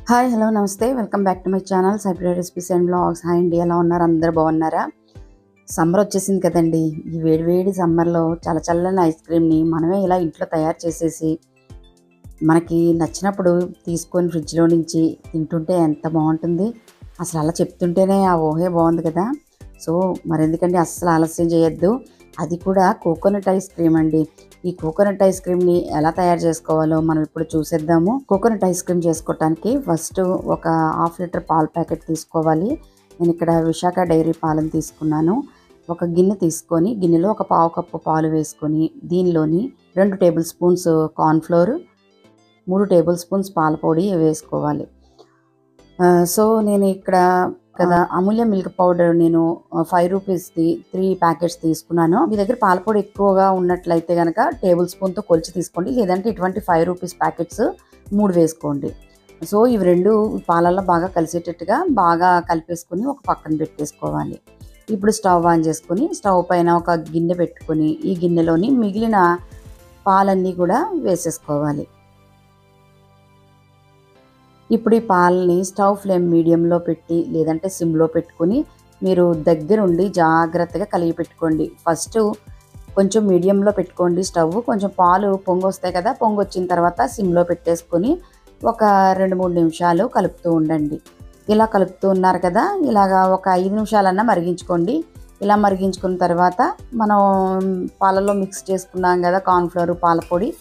Hi hello నమస్తే welcome back to my channel సైప్రే recipes and blogs. Hi అండి, ఎలా ఉన్నారు? అందరు బాగున్నారా? సమ్మర్ వచ్చేసింది కదండి. ఈ వేడివేడి సమ్మర్లో చల్లచల్లని ఐస్ క్రీమ్ని మనమే ఇలా ఇంట్లో తయారు చేసేసి మనకి నచ్చినప్పుడు తీసుకొని ఫ్రిడ్జ్లో నుంచి తింటుంటే ఎంత బాగుంటుంది. అసలు అలా చెప్తుంటేనే ఆ ఊహే బాగుంది కదా. సో మరెందుకండి, అస్సలు ఆలస్యం చేయొద్దు. అది కూడా కోకోనట్ ఐస్ క్రీమ్ అండి. ఈ కోకోనట్ ఐస్ క్రీమ్ని ఎలా తయారు చేసుకోవాలో మనం ఇప్పుడు చూసేద్దాము. కోకోనట్ ఐస్ క్రీమ్ చేసుకోవటానికి ఫస్ట్ ఒక హాఫ్ లీటర్ పాల ప్యాకెట్ తీసుకోవాలి. నేను ఇక్కడ విశాఖ డైరీ పాలను తీసుకున్నాను. ఒక గిన్నె తీసుకొని గిన్నెలో ఒక పావు కప్పు పాలు వేసుకొని దీనిలోని 2 table spoons cornflour, 3 table spoons పాల పొడి వేసుకోవాలి. సో నేను ఇక్కడ కదా అమూల్య మిల్క్ పౌడర్ నేను 5 రూపీస్ది 3 ప్యాకెట్స్ తీసుకున్నాను. మీ దగ్గర పాలపొడి ఎక్కువగా ఉన్నట్లయితే కనుక టేబుల్ స్పూన్తో కొలిచి తీసుకోండి, లేదంటే ఇటువంటి 5 రూపీస్ ప్యాకెట్స్ 3 వేసుకోండి. సో ఇవి రెండు పాలల్లో బాగా కలిసేటట్టుగా బాగా కలిపేసుకొని ఒక పక్కన పెట్టేసుకోవాలి. ఇప్పుడు స్టవ్ ఆన్ చేసుకొని స్టవ్ పైన ఒక గిన్నె పెట్టుకొని ఈ గిన్నెలోని మిగిలిన పాలన్నీ కూడా వేసేసుకోవాలి. ఇప్పుడు ఈ పాలని స్టవ్ ఫ్లేమ్ మీడియంలో పెట్టి లేదంటే సిమ్లో పెట్టుకొని మీరు దగ్గరుండి జాగ్రత్తగా కలిగి పెట్టుకోండి. ఫస్ట్ కొంచెం మీడియంలో పెట్టుకోండి స్టవ్. కొంచెం పాలు పొంగు వస్తాయి కదా, పొంగు వచ్చిన తర్వాత సిమ్లో పెట్టేసుకొని ఒక 2-3 నిమిషాలు కలుపుతూ ఉండండి. ఇలా కలుపుతూ ఉన్నారు కదా, ఇలాగా ఒక 5 నిమిషాలన్నా మరిగించుకోండి. ఇలా మరిగించుకున్న తర్వాత మనం పాలలో మిక్స్ చేసుకున్నాం కదా కార్న్ఫ్లోర్, పాల పొడి,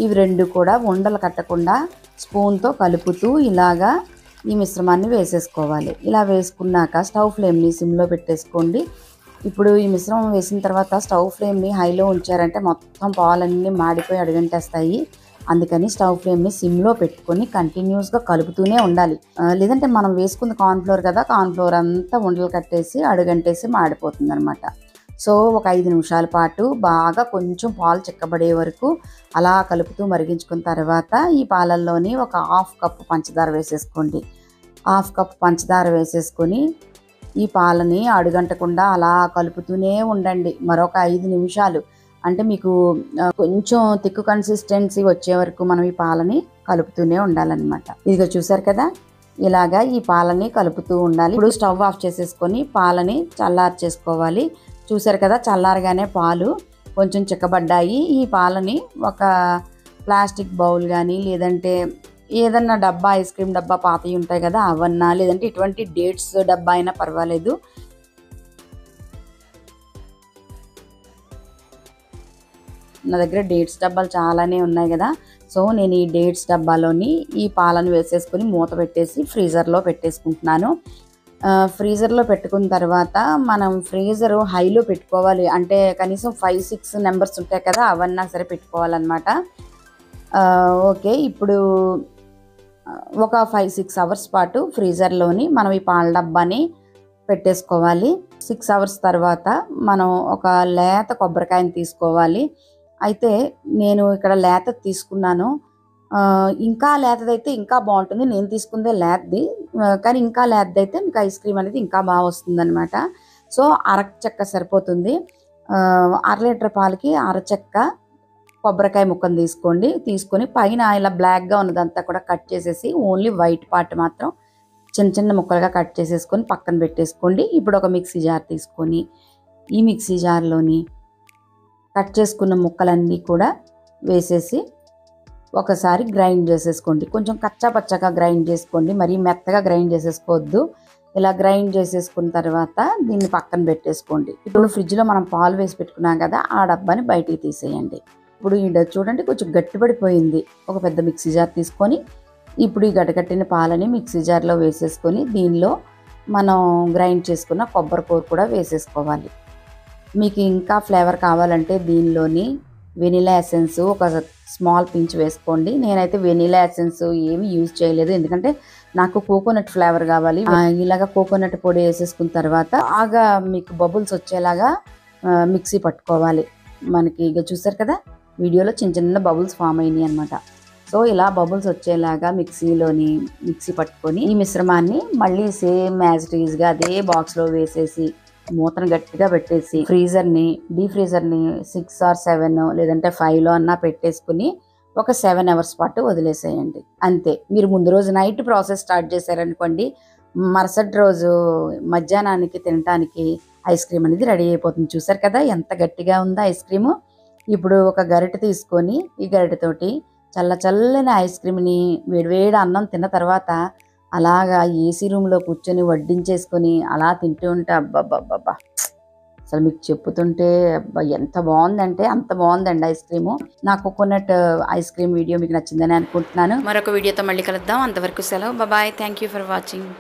ఇవి రెండు కూడా ఉండలు కట్టకుండా స్పూన్తో కలుపుతూ ఇలాగా ఈ మిశ్రమాన్ని వేసేసుకోవాలి. ఇలా వేసుకున్నాక స్టవ్ ఫ్లేమ్ని సిమ్లో పెట్టేసుకోండి. ఇప్పుడు ఈ మిశ్రమం వేసిన తర్వాత స్టవ్ ఫ్లేమ్ని హైలో ఉంచారంటే మొత్తం పాలన్నీ మాడిపోయి అడుగంటేస్తాయి. అందుకని స్టవ్ ఫ్లేమ్ని సిమ్లో పెట్టుకొని కంటిన్యూస్గా కలుపుతూనే ఉండాలి. లేదంటే మనం వేసుకుంది కార్న్ఫ్లోర్ కదా, కార్న్ఫ్లోర్ అంతా ఉండలు కట్టేసి అడుగంటేసి మాడిపోతుంది అనమాట. సో ఒక 5 నిమిషాల పాటు బాగా కొంచెం పాలు చిక్కబడే వరకు అలా కలుపుతూ మరిగించుకున్న తర్వాత ఈ పాలల్లోని ఒక హాఫ్ కప్పు పంచదార వేసేసుకోండి. హాఫ్ కప్పు పంచదార వేసేసుకొని ఈ పాలని అడుగంటకుండా అలా కలుపుతూనే ఉండండి మరొక 5 నిమిషాలు. అంటే మీకు కొంచెం తిక్కు కన్సిస్టెన్సీ వచ్చే వరకు మనం ఈ పాలని కలుపుతూనే ఉండాలన్నమాట. ఇదిగో చూసారు కదా, ఇలాగా ఈ పాలని కలుపుతూ ఉండాలి. ఇప్పుడు స్టవ్ ఆఫ్ చేసేసుకొని పాలని చల్లార్చేసుకోవాలి. చూసారు కదా, చల్లారగానే పాలు కొంచెం చిక్కబడ్డాయి. ఈ పాలని ఒక ప్లాస్టిక్ బౌల్ కానీ లేదంటే ఏదన్నా డబ్బా, ఐస్ క్రీమ్ డబ్బా పాతవి ఉంటాయి కదా అవన్నా, లేదంటే ఇటువంటి డేట్స్ డబ్బా అయినా పర్వాలేదు. నా దగ్గర డేట్స్ డబ్బాలు చాలానే ఉన్నాయి కదా, సో నేను ఈ డేట్స్ డబ్బాలోని ఈ పాలను వేసేసుకొని మూత పెట్టేసి ఫ్రీజర్లో పెట్టేసుకుంటున్నాను. ఫ్రీజర్లో పెట్టుకున్న తర్వాత మనం ఫ్రీజరు హైలో పెట్టుకోవాలి. అంటే కనీసం 5-6 నెంబర్స్ ఉంటాయి కదా, అవన్నా సరే పెట్టుకోవాలన్నమాట. ఓకే, ఇప్పుడు ఒక 5-6 అవర్స్ పాటు ఫ్రీజర్లోని మనం ఈ పాల డబ్బాని పెట్టేసుకోవాలి. 6 అవర్స్ తర్వాత మనం ఒక లేత కొబ్బరికాయని తీసుకోవాలి. అయితే నేను ఇక్కడ లేత తీసుకున్నాను. ఇంకా లేతదైతే ఇంకా బాగుంటుంది. నేను తీసుకుందే లేతది, కానీ ఇంకా లేతదైతే మీకు ఐస్ క్రీమ్ అనేది ఇంకా బాగా వస్తుంది అనమాట. సో అరచెక్క సరిపోతుంది. 1/2 లీటర్ పాలకి అరచెక్క కొబ్బరికాయ ముక్కను తీసుకొని పైన ఇలా బ్లాక్గా ఉన్నదంతా కూడా కట్ చేసేసి ఓన్లీ వైట్ పార్ట్ మాత్రం చిన్న చిన్న ముక్కలుగా కట్ చేసేసుకొని పక్కన పెట్టేసుకోండి. ఇప్పుడు ఒక మిక్సీ జార్ తీసుకొని ఈ మిక్సీ జార్లోని కట్ చేసుకున్న ముక్కలన్నీ కూడా వేసేసి ఒకసారి గ్రైండ్ చేసేసుకోండి. కొంచెం కచ్చా పచ్చగా గ్రైండ్ చేసుకోండి, మరీ మెత్తగా గ్రైండ్ చేసేసుకోవద్దు. ఇలా గ్రైండ్ చేసేసుకున్న తర్వాత దీన్ని పక్కన పెట్టేసుకోండి. ఇప్పుడు ఫ్రిడ్జ్లో మనం పాలు వేసి పెట్టుకున్నాం కదా, ఆ డబ్బాని బయటికి తీసేయండి. ఇప్పుడు ఈ చూడండి కొంచెం గట్టిపడిపోయింది. ఒక పెద్ద మిక్సీ జార్ తీసుకొని ఇప్పుడు ఈ గడ్డకట్టిన పాలని మిక్సీ జార్లో వేసేసుకొని దీనిలో మనం గ్రైండ్ చేసుకున్న కొబ్బరి కూర కూడా వేసేసుకోవాలి. మీకు ఇంకా ఫ్లేవర్ కావాలంటే దీనిలోని వెనిలా ఎసెన్స్ ఒక స్మాల్ పించ్ వేసుకోండి. నేనైతే వెనిలా ఎసెన్స్ ఏమి యూజ్ చేయలేదు, ఎందుకంటే నాకు కోకోనట్ ఫ్లేవర్ కావాలి. ఇలాగ కోకోనట్ పొడి వేసేసుకున్న తర్వాత బాగా మీకు బబుల్స్ వచ్చేలాగా మిక్సీ పట్టుకోవాలి. మనకి ఇక చూసారు కదా వీడియోలో చిన్న చిన్న బబుల్స్ ఫామ్ అయినాయి అనమాట. సో ఇలా బబుల్స్ వచ్చేలాగా మిక్సీ పట్టుకొని ఈ మిశ్రమాన్ని మళ్ళీ సేమ్ యాజ్ ఇట్ ఈజ్గా అదే బాక్స్లో వేసేసి మూతను గట్టిగా పెట్టేసి డీ ఫ్రీజర్ని 6 or 7 లేదంటే 5లో అన్నా పెట్టేసుకుని ఒక 7 అవర్స్ పాటు వదిలేసేయండి అంతే. మీరు ముందు రోజు నైట్ ప్రాసెస్ స్టార్ట్ చేశారనుకోండి, మరుసటి రోజు మధ్యాహ్నానికి తినటానికి ఐస్ క్రీమ్ అనేది రెడీ అయిపోతుంది. చూసారు కదా ఎంత గట్టిగా ఉందో ఐస్ క్రీము. ఇప్పుడు ఒక గరిటె తీసుకొని ఈ గరిటెతోటి చల్లని ఐస్ క్రీమ్ని వేడివేడి అన్నం తిన్న తర్వాత అలాగా ఏసీ రూమ్లో కూర్చొని వడ్డించేసుకొని అలా తింటూ ఉంటే అబ్బబ్బబ్బబ్బా, అసలు మీకు చెప్పుతుంటే అబ్బా ఎంత బాగుందంటే అంత బాగుందండి ఐస్ క్రీము. నా కోకోనట్ ఐస్ క్రీమ్ వీడియో మీకు నచ్చిందని అనుకుంటున్నాను. మరొక వీడియోతో మళ్ళీ కలుద్దాం. అంతవరకు సెలవు. Bye. Thank you for watching.